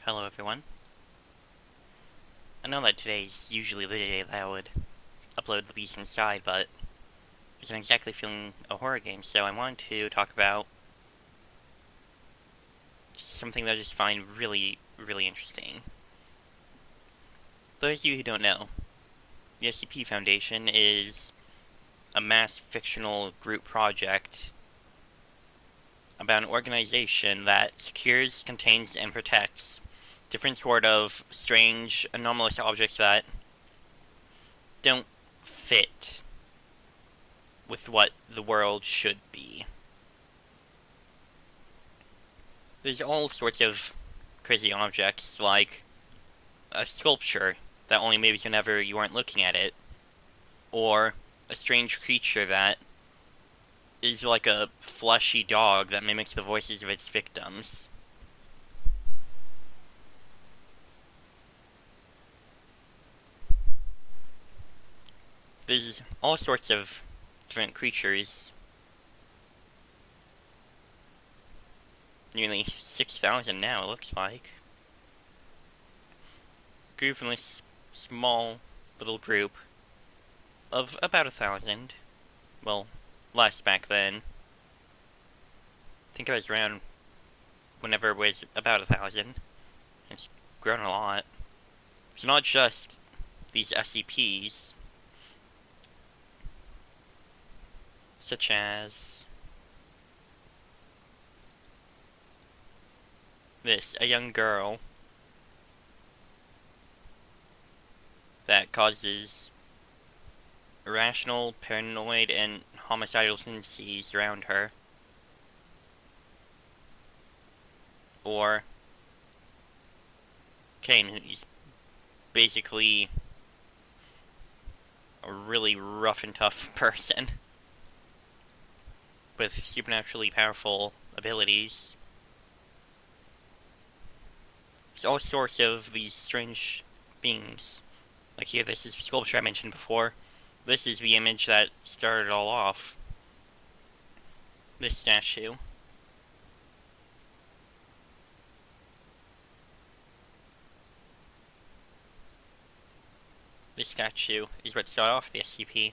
Hello everyone. I know that today's usually the day that I would upload the Beast Inside, but isn't exactly feeling a horror game, so I wanted to talk about something that I just find really, really interesting. Those of you who don't know, the SCP Foundation is a mass fictional group project about an organization that secures, contains, and protects different sort of strange, anomalous objects that don't fit with what the world should be. There's all sorts of crazy objects, like a sculpture that only moves whenever you aren't looking at it, or a strange creature that is like a fleshy dog that mimics the voices of its victims. There's all sorts of different creatures. Nearly 6,000 now, it looks like. Grew from this small little group of about 1,000. Well, less back then. I think it was around whenever it was about 1,000. It's grown a lot. It's not just these SCPs, such as this, a young girl that causes irrational, paranoid, and homicidal tendencies around her. Or Kane, who's basically a really rough and tough person with supernaturally powerful abilities. There's all sorts of these strange beings. Like here, this is the sculpture I mentioned before. This is the image that started it all off. This statue. This statue is what started off the SCP.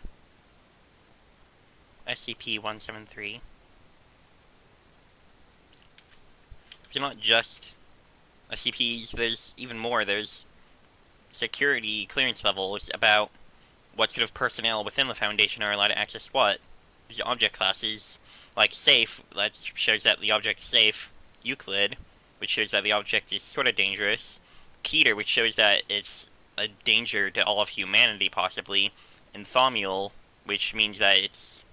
SCP-173. It's not just SCPs, there's even more. There's security clearance levels about what sort of personnel within the Foundation are allowed to access what. These object classes, like Safe, that shows that the object is safe. Euclid, which shows that the object is sort of dangerous. Keter, which shows that it's a danger to all of humanity, possibly. And Thaumiel, which means that it's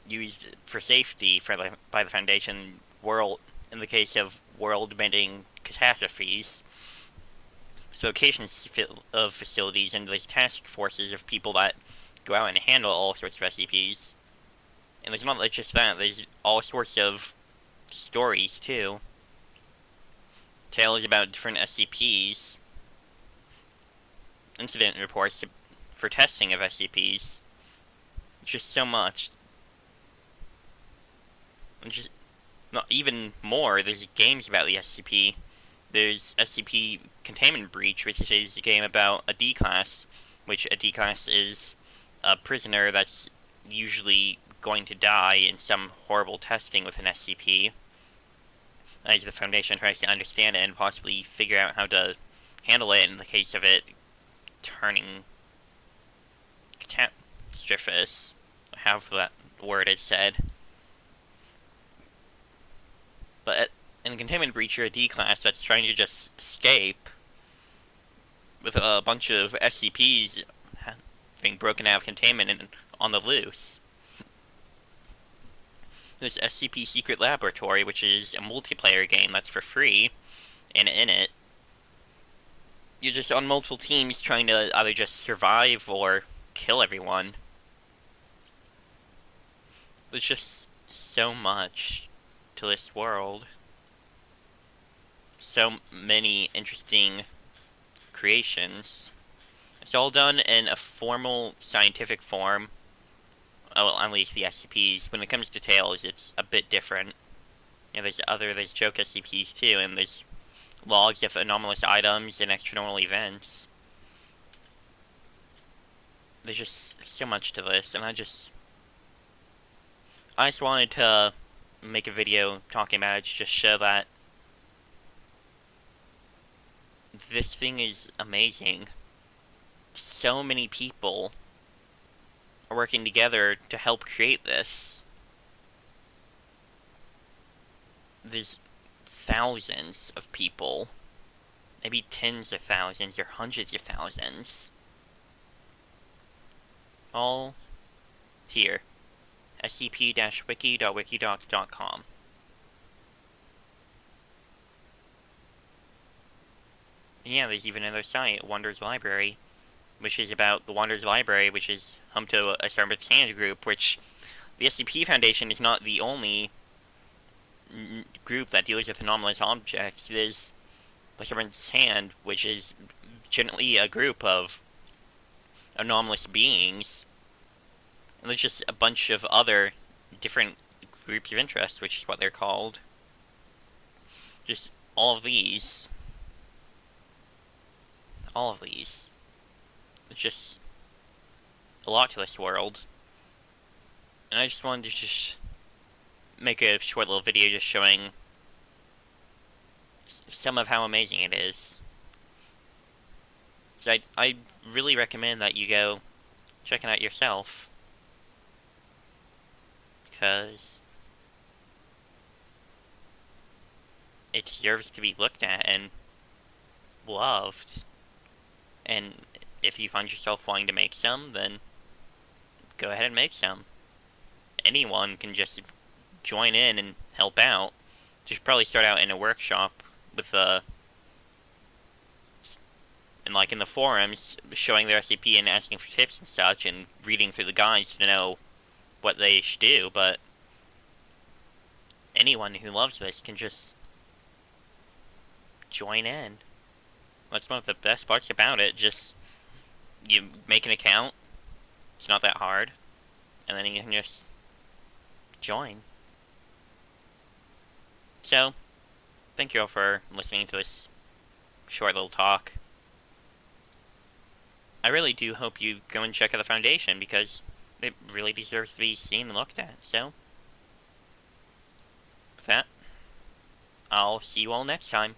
used for safety by the Foundation in the case of world-bending catastrophes. So locations of facilities and there's task forces of people that go out and handle all sorts of SCPs. And there's not just that, there's all sorts of stories too. Tales about different SCPs. Incident reports for testing of SCPs. Just so much. And just not even more, there's games about the SCP. There's SCP Containment Breach, which is a game about a D-Class, which a D-Class is a prisoner that's usually going to die in some horrible testing with an SCP, as the Foundation tries to understand it and possibly figure out how to handle it in the case of it turning catastrophous, however that word is said. But in Containment Breach, you're a D-Class that's trying to just escape with a bunch of SCPs being broken out of containment and on the loose. There's SCP Secret Laboratory, which is a multiplayer game that's for free, and in it, you're just on multiple teams trying to either just survive or kill everyone. There's just so much to this world. So many interesting creations. It's all done in a formal scientific form. Well, at least the SCPs. When it comes to Tales, it's a bit different. There's joke SCPs too, and there's logs of anomalous items and extranormal events. There's just so much to this, and I just wanted to make a video talking about it to just show that this thing is amazing. So many people are working together to help create this. There's thousands of people, maybe tens of thousands or hundreds of thousands, all here. scp-wiki.wikidoc.com. And yeah, there's even another site, Wonders Library, which is about the Wonders Library, which is home to a Cyberman Standards group, which the SCP Foundation is not the only group that deals with anomalous objects. There's the Cyberman's Hand, which is generally a group of anomalous beings. And there's just a bunch of other different groups of interest, which is what they're called. Just all of these. All of these. It's just a lot to this world. And I just wanted to just make a short little video just showing some of how amazing it is. So I really recommend that you go check it out yourself. Because it deserves to be looked at and loved. And if you find yourself wanting to make some, then go ahead and make some. Anyone can just join in and help out. You should probably start out in a workshop with and like in the forums, showing their SCP and asking for tips and such, and reading through the guides to know what they should do. But anyone who loves this can just join in. That's one of the best parts about it. Just you make an account. It's not that hard, and then you can just join. So, thank you all for listening to this short little talk. I really do hope you go and check out the Foundation, because it really deserves to be seen and looked at. So, with that, I'll see you all next time.